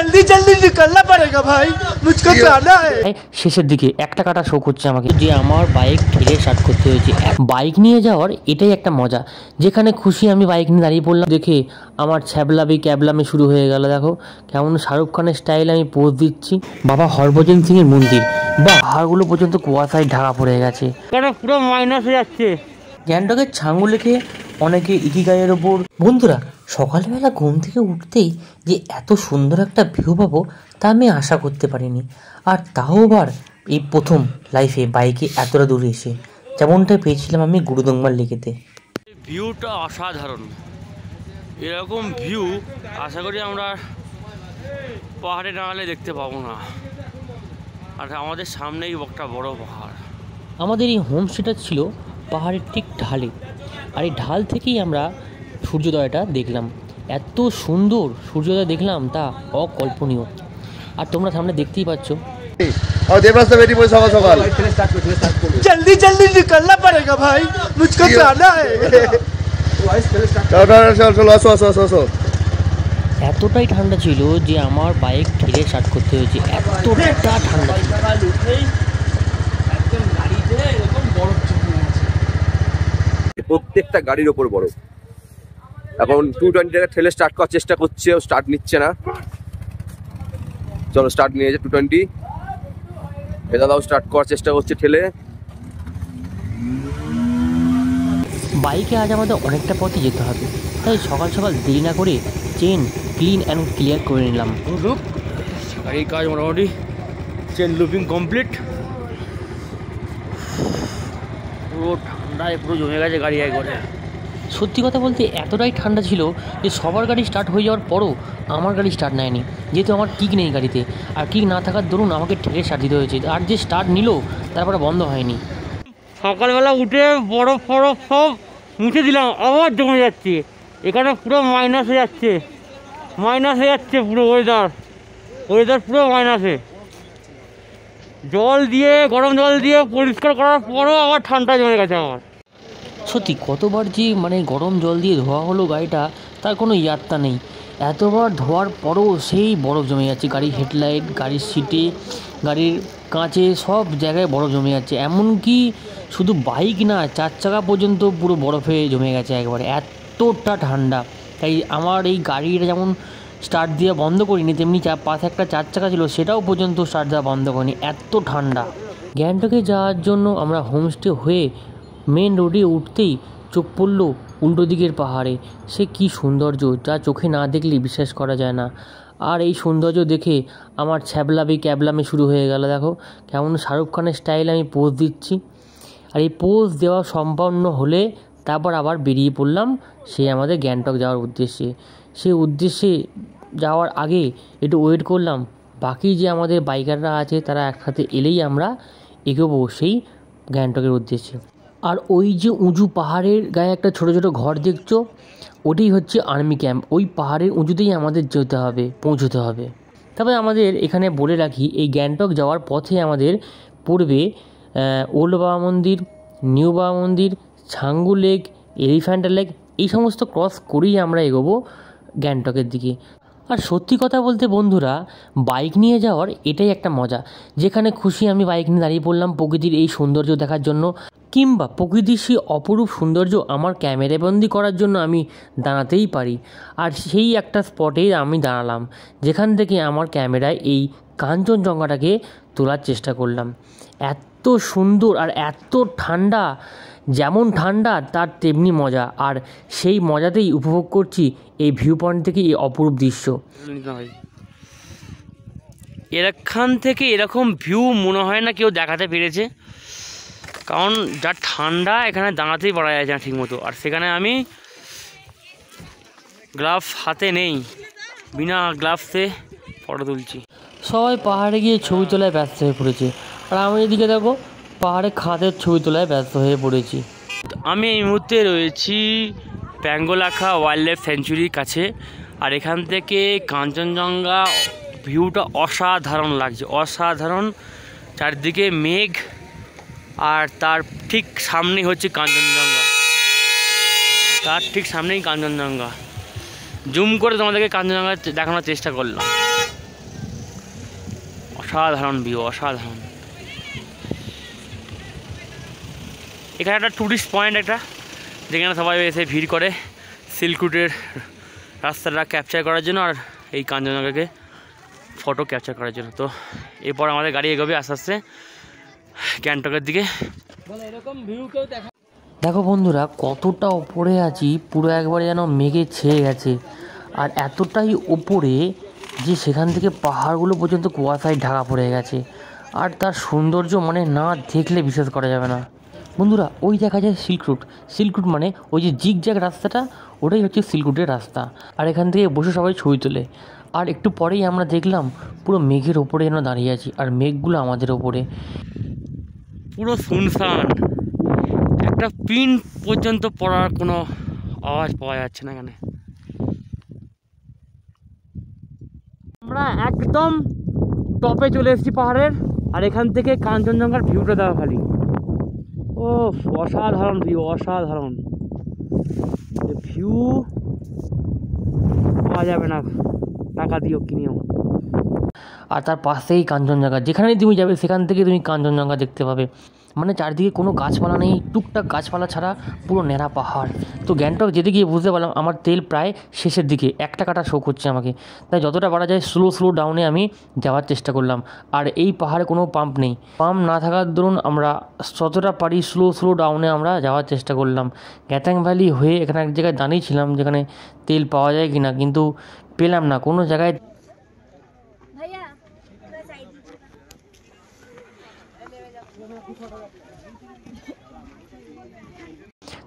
जल्दी जल्दी निकलना पड़ेगा भाई, मुझको जाना है। শেষের দিকে একটা কাটা শোক হচ্ছে আমাকে যে আমার বাইক ঠেলে স্টার্ট করতে হয়েছে। বাইক নিয়ে যাওয়ার এটাই একটা মজা, যেখানে খুশি আমি বাইক নিয়ে দাঁড়িয়ে পড়লাম। দেখে আমার ছ্যাবলামি ক্যাবলামি শুরু হয়ে গেল। দেখো কেমন শাহরুখ খানের স্টাইল আমি পোজ দিচ্ছি। বাবা হরভজন সিং এর মন্দির, বা পাহাড়গুলো পর্যন্ত কুয়াশায় ঢাকা পড়ে গেছে, কেন পুরো মাইনাস হয়ে যাচ্ছে। গ্যাংটকের ছাঙ্গু লেখে অনেকে ইকিগাইয়ের ওপর। বন্ধুরা সকালবেলা ঘুম থেকে উঠতেই যে এত সুন্দর একটা ভিউ পাবো তা আমি আশা করতে পারিনি। আর তাও আবার এই প্রথম লাইফে বাইকে এতটা দূরে এসে, যেমনটা পেয়েছিলাম আমি গুরুদংমার লেকেতে। ভিউটা অসাধারণ, এরকম ভিউ আশা করি আমরা পাহাড়ে না হলে দেখতে পাবো না। আর আমাদের সামনেই একটা বড় পাহাড়। আমাদের এই হোমস্টেটা ছিল পাহাড়ের ঠিক ঢালে, আর এই ঢাল থেকেই আমরা সূর্যোদয়টা দেখলাম। এত সুন্দর সূর্যোদয় দেখলাম তা অকল্পনীয়। আর তোমরা সামনে দেখতেই পাচ্ছ। जल्दी जल्दी निकलना पड़ेगा भाई, मुझको जाना है। এতটাই ঠান্ডা ছিল যে আমার বাইক ঠেলে স্টার্ট করতে হয়েছে, এতটা ঠান্ডা ছিল। প্রত্যেকটা গাড়ির ওপর বরফ। এখন 220 ঠেলে স্টার্ট করার চেষ্টা করছে, ও স্টার্ট নিচ্ছে না। চলো স্টার্ট নিয়ে 220 এ দাদাও স্টার্ট করার চেষ্টা করছে ঠেলে। বাইকে আজ আমাদের অনেকটা পথই যেতে হবে, তাই সকাল সকাল দেরি না করে চেন ক্লিন অ্যান্ড ক্লিয়ার করে নিলাম। গাড়ির কাজ মোটামুটি চেন লুপিং কমপ্লিট। পুরো ঠান্ডায় পুরো জমে গেছে গাড়ি একবারে। সত্যি কথা বলতে এতটাই ঠান্ডা ছিল যে সবার গাড়ি স্টার্ট হয়ে যাওয়ার পরও আমার গাড়ি স্টার্ট নেয়নি, যেহেতু আমার কিক নেই গাড়িতে। আর কিক না থাকার দরুন আমাকে ঠেলে স্টার্ট দিতে হয়েছে, আর যে স্টার্ট নিল তারপরে বন্ধ হয়নি। সকালবেলা উঠে বরফ ফরফ সব মুছে দিলাম, আবার জমে যাচ্ছে। এখানে পুরো মাইনাস হয়ে যাচ্ছে, মাইনাস হয়ে যাচ্ছে পুরো ওয়েদার পুরো মাইনাসে। জল দিয়ে গরম জল দিয়ে পরিষ্কার করার পরও আবার ঠান্ডা জমে গেছে আমার। সত্যি কতবার যে গরম জল দিয়ে ধোয়া হলো গাড়িটা, তার কোনো ইয়াত্তা নেই। এতবার ধোয়ার পরও সেই বরফ জমে যাচ্ছে। গাড়ির হেডলাইট, গাড়ির সিটে, গাড়ির কাঁচে সব জায়গায় বরফ জমে যাচ্ছে। এমনকি শুধু বাইক না, 4 চাকা পর্যন্ত পুরো বরফে জমে গেছে একবারে, এতটা ঠান্ডা। তাই আমার এই গাড়িটা যেমন স্টার্ট দেওয়া বন্ধ করিনি, তেমনি পাশে একটা 4 চাকা ছিল সেটাও পর্যন্ত স্টার্ট দেওয়া বন্ধ করিনি, এত ঠান্ডা। গ্যাংটকে যাওয়ার জন্য আমরা হোমস্টে হয়ে মেন রোডে উঠতেই চোখ পড়ল উল্টো দিকের পাহাড়ে। সে কি সৌন্দর্য, যা চোখে না দেখলে বিশ্বাস করা যায় না। আর এই সৌন্দর্য দেখে আমার ছ্যাবলামি ক্যাবলামি শুরু হয়ে গেল। দেখো কেমন শাহরুখ খানের স্টাইল আমি পোজ দিচ্ছি। আর এই পোজ দেওয়া সম্পন্ন হলে তারপর আবার বেরিয়ে পড়লাম সেই আমাদের গ্যাংটক যাওয়ার উদ্দেশ্যে। সেই উদ্দেশ্যে যাওয়ার আগে একটু ওয়েট করলাম, বাকি যে আমাদের বাইকাররা আছে তারা একসাথে এলেই আমরা এগোবো সেই গ্যাংটকের উদ্দেশ্যে। আর ওই যে উঁচু পাহাড়ের গায়ে একটা ছোট ছোট ঘর দেখছো, ওটাই হচ্ছে আর্মি ক্যাম্প। ওই পাহাড়ের উঁচুতেই আমাদের যেতে হবে, পৌঁছতে হবে। তবে আমাদের এখানে বলে রাখি, এই গ্যাংটক যাওয়ার পথে আমাদের পড়বে ওল্ড বাবা মন্দির, নিউ বাবা মন্দির, ছাঙ্গু লেক, এলিফ্যান্টা লেক, এই সমস্ত ক্রস করেই আমরা এগোবো গ্যাংটকের দিকে। আর সত্যি কথা বলতে বন্ধুরা, বাইক নিয়ে যাওয়ার এটাই একটা মজা, যেখানে খুশি আমি বাইক নিয়ে দাঁড়িয়ে পড়লাম প্রকৃতির এই সৌন্দর্য দেখার জন্য, কিংবা প্রকৃতির সেই অপরূপ সৌন্দর্য আমার ক্যামেরাবন্দি করার জন্য আমি দাঁড়াতেই পারি। আর সেই একটা স্পটেই আমি দাঁড়ালাম, যেখান থেকে আমার ক্যামেরায় এই কাঞ্চনজঙ্ঘাটাকে তোলার চেষ্টা করলাম। এত সুন্দর আর এত ঠান্ডা, যেমন ঠান্ডা তার তেমনি মজা। আর সেই মজাতেই উপভোগ করছি এই ভিউ পয়েন্ট থেকে এই অপরূপ দৃশ্য। এখান থেকে এরকম ভিউ মনে হয় না কেউ দেখাতে পেরেছে, কারণ যা ঠান্ডা এখানে দাঁড়াতেই পারা যায় না ঠিক মতো। আর সেখানে আমি গ্লাভস হাতে নেই, বিনা গ্লাভসে ফটো তুলছি। সবাই পাহাড়ে গিয়ে ছবি তোলায় ব্যস্ত হয়ে পড়েছে, আর আমি এদিকে দেখো পাহাড়ে খাদের ছবি তোলায় ব্যস্ত হয়ে পড়েছি। আমি এই মুহূর্তে রয়েছি প্যাঙ্গোলাখা ওয়াইল্ড লাইফ স্যাঞ্চুরির কাছে। আর এখান থেকে কাঞ্চনজঙ্ঘা ভিউটা অসাধারণ লাগছে, অসাধারণ। চারদিকে মেঘ, আর তার ঠিক সামনেই হচ্ছে কাঞ্চনজঙ্ঘা, তার ঠিক সামনেই কাঞ্চনজঙ্ঘা। জুম করে তোমাদেরকে কাঞ্চনজঙ্ঘা দেখানোর চেষ্টা করলাম। অসাধারণ ভিউ, অসাধারণ। এখানে একটা টুরিস্ট পয়েন্ট একটা, যেখানে সবাই এসে ভিড় করে সিল্ক রুটের রাস্তাটা ক্যাপচার করার জন্য আর এই কাঞ্চনজঙ্ঘাকে ফটো ক্যাপচার করার জন্য। তো এরপর আমাদের গাড়ি এগোবে আস্তে আস্তে গ্যাংটকের দিকে। দেখো বন্ধুরা কতটা ওপরে আছি, পুরো একবারে যেন মেঘে ছেয়ে গেছে। আর এতটাই ওপরে যে সেখান থেকে পাহাড়গুলো পর্যন্ত কুয়াশায় ঢাকা পড়ে গেছে। আর তার সৌন্দর্য মানে না দেখলে বিশ্বাস করা যাবে না। বন্ধুরা ওই দেখা যায় সিল্ক রুট। সিল্ক রুট মানে ওই যে জিগজ্যাগ রাস্তাটা, ওটাই হচ্ছে সিল্ক রুটের রাস্তা। আর এখান থেকে বসে সবাই ছবি তোলে। আর একটু পরেই আমরা দেখলাম পুরো মেঘের ওপরে যেন দাঁড়িয়ে আছি, আর মেঘগুলো আমাদের ওপরে। পুরো শুনশান, একটা পিন পর্যন্ত পড়ার কোনো আওয়াজ পাওয়া যাচ্ছে না এখানে। আমরা একদম টপে চলে এসেছি পাহাড়ের, আর এখান থেকে কাঞ্চনজঙ্ঘার ভিউটা দেওয়া খালি। ও অসাধারণ ভিউ, অসাধারণ ভিউ, পাওয়া যাবে না টাকা দিও কিনেও। আর তার পাশেই কাঞ্চনজঙ্ঘা, যেখানেই তুমি যাবে সেখান থেকে তুমি কাঞ্চনজঙ্ঘা দেখতে পাবে। মানে চারদিকে কোনো গাছপালা নেই, টুকটাক গাছপালা ছাড়া পুরো ন্যাড়া পাহাড়। তো গ্যাংটক যেতে গিয়ে বুঝতে পারলাম আমার তেল প্রায় শেষের দিকে, 1 টাকাটা শোক হচ্ছে আমাকে। তাই যতটা পারা যায় স্লো ডাউনে আমি যাওয়ার চেষ্টা করলাম। আর এই পাহাড়ে কোনো পাম্প নেই, পাম্প না থাকার দরুন আমরা যতটা পারি স্লো ডাউনে আমরা যাওয়ার চেষ্টা করলাম। গ্যাটাং ভ্যালি হয়ে এখানে এক জায়গায় দাঁড়িয়েছিলাম যেখানে তেল পাওয়া যায় কিনা, কিন্তু পেলাম না কোনো জায়গায়।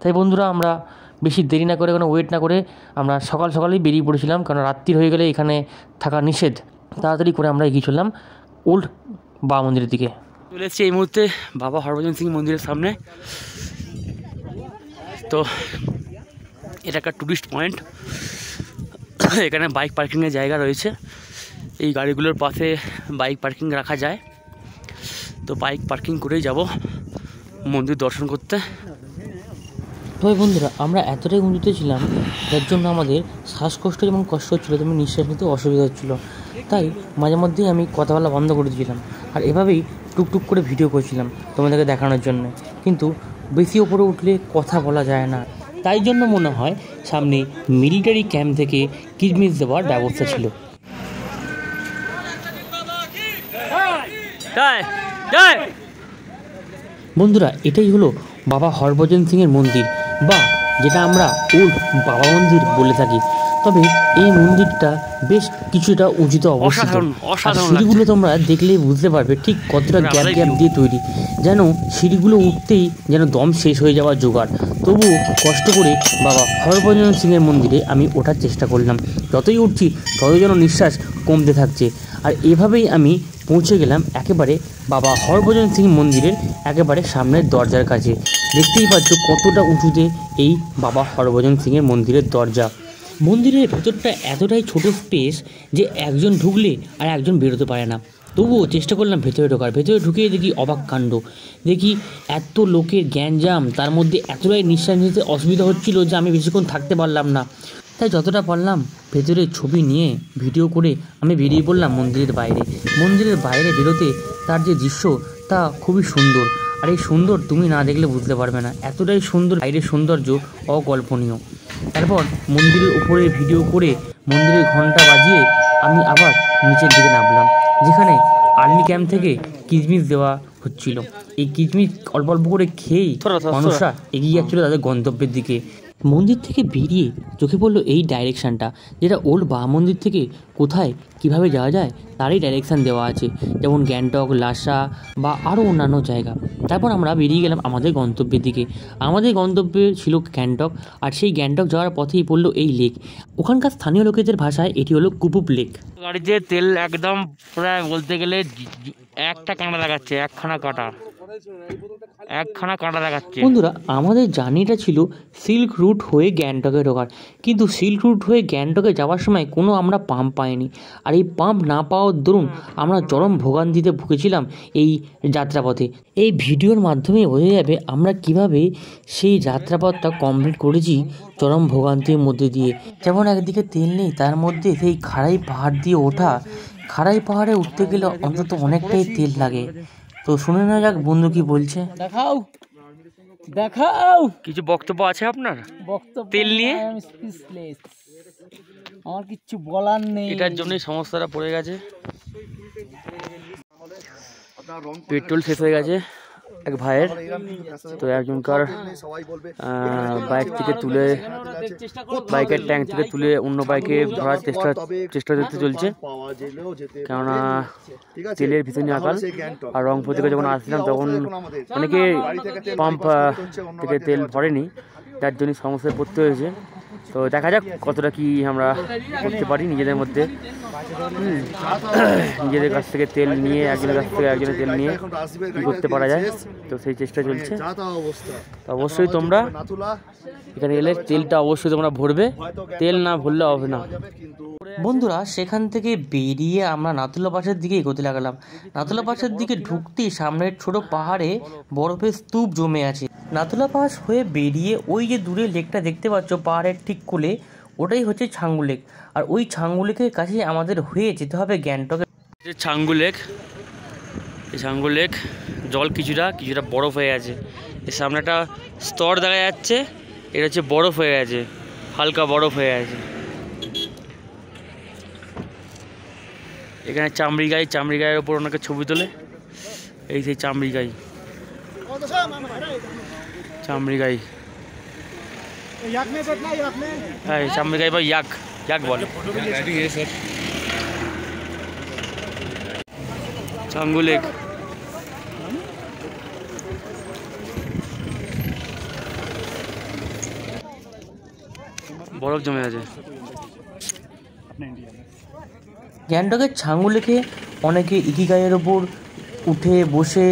তাই বন্ধুরা আমরা বেশি দেরি না করে, কোনো ওয়েট না করে আমরা সকালেই বেরিয়ে পড়েছিলাম, কারণ রাত্রি হয়ে গেলে এখানে থাকা নিষেধ। তাড়াতাড়ি করে আমরা এগিয়ে চললাম ওল্ড বাবা মন্দিরের দিকে। চলে এসেছি এই মুহূর্তে বাবা হরভজন সিং মন্দিরের সামনে। তো এটা একটা টুরিস্ট পয়েন্ট, এখানে বাইক পার্কিংয়ের জায়গা রয়েছে। এই গাড়িগুলোর পাশে বাইক পার্কিং রাখা যায়। তো বাইক পার্কিং করেই যাব মন্দির দর্শন করতে। তবে বন্ধুরা আমরা এতটাই উঁচুতে ছিলাম যার জন্য আমাদের শ্বাসকষ্ট যেমন কষ্ট হচ্ছিলো তেমন নিঃশ্বাস নিতে অসুবিধা হচ্ছিলো। তাই মাঝে মধ্যেই আমি কথা বলা বন্ধ করে দিয়েছিলাম, আর এভাবেই টুকটুক করে ভিডিও করছিলাম তোমাদেরকে দেখানোর জন্য। কিন্তু বেশি ওপরে উঠলে কথা বলা যায় না, তাই জন্য মনে হয় সামনে মিলিটারি ক্যাম্প থেকে কিসমিস দেওয়ার ব্যবস্থা ছিল। বন্ধুরা এটাই হলো বাবা হরভজন সিংয়ের মন্দির, বা যেটা আমরা ওল্ড বাবা মন্দির বলে থাকি। তবে এই মন্দিরটা বেশ কিছুটা উঁচুতে অবস্থিত। সিঁড়িগুলো তোমরা দেখলেই বুঝতে পারবে ঠিক কতটা গ্যাপ দিয়ে তৈরি, যেন সিঁড়িগুলো উঠতেই যেন দম শেষ হয়ে যাওয়ার জোগাড়। তবুও কষ্ট করে বাবা হরভজন সিংয়ের মন্দিরে আমি ওঠার চেষ্টা করলাম। যতই উঠছি ততই যেন নিঃশ্বাস কমতে থাকছে। আর এভাবেই আমি পৌঁছে গেলাম একেবারে বাবা হরভজন সিং মন্দিরের একেবারে সামনের দরজার কাছে। দেখতেই পাচ্ছ কতটা উঁচুতে এই বাবা হরভজন সিংয়ের মন্দিরের দরজা। মন্দিরের ভেতরটা এতটাই ছোট স্পেস যে একজন ঢুকলে আর একজন বেরোতে পারে না। তবুও চেষ্টা করলাম ভেতরে ঢোকার। ভেতরে ঢুকিয়ে দেখি অবাক কাণ্ড, দেখি এত লোকের গ্যাঞ্জাম, তার মধ্যে এতটাই নিঃশ্বাস নিতে অসুবিধা হচ্ছিল যে আমি বেশিক্ষণ থাকতে পারলাম না। তাই যতটা পারলাম ভেতরে ছবি নিয়ে ভিডিও করে আমি বেরিয়ে পড়লাম মন্দিরের বাইরে। মন্দিরের বাইরে বেরোতে তার যে দৃশ্য তা খুবই সুন্দর, আর এই সুন্দর তুমি না দেখলে বুঝতে পারবে না, এতটাই সুন্দর, বাইরের সৌন্দর্য অকল্পনীয়। তারপর মন্দিরের উপরে ভিডিও করে মন্দিরের ঘন্টা বাজিয়ে আমি আবার নিচের দিকে নামলাম, যেখানে আর্মি ক্যাম্প থেকে কিসমিস দেওয়া হচ্ছিল। এই কিসমিস অল্প অল্প করে খেয়েই মানুষরা এগিয়ে যাচ্ছিল তাদের গন্তব্যের দিকে। মন্দির থেকে বেরিয়ে চোখে পড়লো এই ডাইরেকশানটা, যেটা ওল্ড বাবা মন্দির থেকে কোথায় কিভাবে যাওয়া যায় তারই ডাইরেকশান দেওয়া আছে, যেমন গ্যাংটক, লাসা বা আরও অন্যান্য জায়গা। তারপর আমরা বেরিয়ে গেলাম আমাদের গন্তব্যের দিকে। আমাদের গন্তব্যে ছিল গ্যাংটক, আর সেই গ্যাংটক যাওয়ার পথেই পড়লো এই লেক। ওখানকার স্থানীয় লোকেদের ভাষায় এটি হলো কুপুপ লেক। গাড়িতে তেল একদম প্রায় বলতে গেলে একটা কাঁটা লাগাচ্ছে, একখানা কাঁটা লাগাচ্ছে। বন্ধুরা আমাদের জার্নিটা ছিল সিল্ক রুট হয়ে গ্যাংটকে ঢোকার, কিন্তু সিল্ক রুট হয়ে গ্যাংটকে যাওয়ার সময় কোনো আমরা পাম্প পাইনি। আর এই পাম্প না পাওয়ার দরুন আমরা চরম ভোগান্তিতে ভুগেছিলাম এই যাত্রাপথে। এই ভিডিওর মাধ্যমে বোঝা যাবে আমরা কিভাবে সেই যাত্রাপথটা কমপ্লিট করেছি চরম ভোগান্তির মধ্যে দিয়ে। যেমন একদিকে তেল নেই, তার মধ্যে সেই খাড়াই পাহাড় দিয়ে ওঠা, খাড়াই পাহাড়ে উঠতে গেলে অন্তত অনেকটাই তেল লাগে। তো শুনে না যাক বন্ধু কি বলছে। দেখাও দেখাও, কিছু বক্তব্য আছে আপনার বক্তব্য তেল নিয়ে? আমি স্পিচলেস, আমার কিচ্ছু বলার নেই। এটার জন্যই সমস্যাটা পড়ে গেছে। পেট্রোল শেষ হয়ে গেছে এক ভাইয়ের, তো একজনকার বাইক থেকে তুলে, বাইকের ট্যাঙ্ক থেকে তুলে অন্য বাইকে ধরার চেষ্টা করতে চলছে, কেননা তেলের ভীষণ আকাল। আর রংপুর থেকে যখন আসছিলাম তখন অনেকে পাম্প থেকে তেল ভরেনি, তার জন্য সমস্যায় পড়তে হয়েছে। তো দেখা যাক কতটা কি আমরা করতে পারি নিজেদের মধ্যে, নিজেদের কাছ থেকে তেল নিয়ে, একজনের কাছ থেকে একজনের তেল নিয়ে কী করতে পারা যায়, তো সেই চেষ্টা চলছে। তো অবশ্যই তোমরা এখানে এলে তেলটা অবশ্যই তোমরা ভরবে, তেল না ভরলে হবে না। বন্ধুরা সেখান থেকে বেরিয়ে আমরা নাথুলা পাসের দিকে এগোতে লাগলাম। নাথুলা পাসের দিকে ঢুকতেই সামনের ছোট পাহাড়ে বরফের স্তূপ জমে আছে। নাথুলা পাস হয়ে বেরিয়ে ওই যে দূরে লেকটা দেখতে পাচ্ছ পাহাড়ের ঠিক কোলে, ওটাই হচ্ছে ছাঙ্গু লেক। আর ওই ছাঙ্গু লেকের কাছে আমাদের হয়ে যেতে হবে গ্যাংটকে। ছাঙ্গু লেক, এই ছাঙ্গু লেক জল কিছুটা বরফ হয়ে আছে। এর সামনে একটা স্তর দেখা যাচ্ছে, এটা হচ্ছে বরফ হয়ে আছে, হালকা বরফ হয়ে আছে। এখানে চামড়ি গায়ের ওপর অনেকে ছবি তোলে, এই সেই চামড়ি গাই হ্যাঁ, চামড়ি গাই বা ইয়াক বলে। ছাঙ্গু লেক, বরফ জমে আছে। গ্যাংটকের ছাঙ্গু লেকে অনেকে ইকিগাইয়ের ওপর উঠে বসে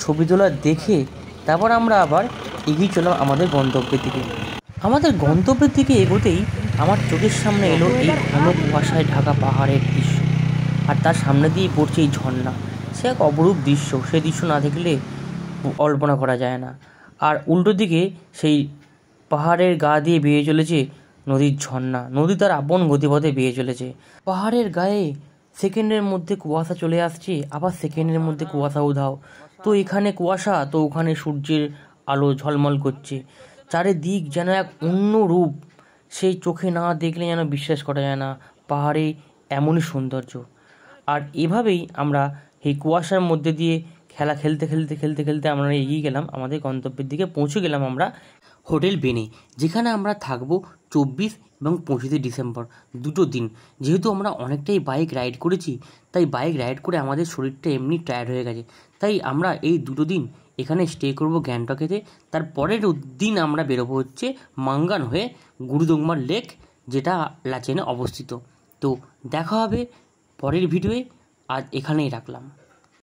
ছবি তোলা দেখে তারপর আমরা আবার এগিয়ে চলাম আমাদের গন্তব্যের দিকে। আমাদের গন্তব্যের দিকে এগোতেই আমার চোখের সামনে এলো এই ঘন কুয়াশায় ঢাকা পাহাড়ের দৃশ্য, আর তার সামনে দিয়ে পড়ছে এই ঝর্ণা। সে এক অপরূপ দৃশ্য, সেই দৃশ্য না দেখলে কল্পনা করা যায় না। আর উল্টো দিকে সেই পাহাড়ের গা দিয়ে বেয়ে চলেছে নদীর ঝর্ণা, নদী তার আপন গতিপথে বেয়ে চলেছে। পাহাড়ের গায়ে সেকেন্ডের মধ্যে কুয়াশা চলে আসছে, আবার সেকেন্ডের মধ্যে কুয়াশা উধাও। তো এখানে কুয়াশা, তো ওখানে সূর্যের আলো ঝলমল করছে। চারিদিক যেন এক অন্য রূপ, সেই চোখে না দেখলে যেন বিশ্বাস করা যায় না পাহাড়ে এমনই সৌন্দর্য। আর এভাবেই আমরা এই কুয়াশার মধ্যে দিয়ে খেলতে আমরা এগিয়ে গেলাম আমাদের গন্তব্যের দিকে। পৌঁছে গেলাম আমরা হোটেল বেনে, যেখানে আমরা থাকবো 24 এবং 25 ডিসেম্বর, দুটো দিন। যেহেতু আমরা অনেকটাই বাইক রাইড করেছি, তাই বাইক রাইড করে আমাদের শরীরটা এমনি টায়ার্ড হয়ে গেছে, তাই আমরা এই দুটো দিন এখানে স্টে করব গ্যাংটকেতে। তারপরের দিন আমরা বেরোবো হচ্ছে মাঙ্গান হয়ে গুরুদংমার লেক, যেটা লাচেনে অবস্থিত। তো দেখা হবে পরের ভিডিওয়ে, আজ এখানেই রাখলাম।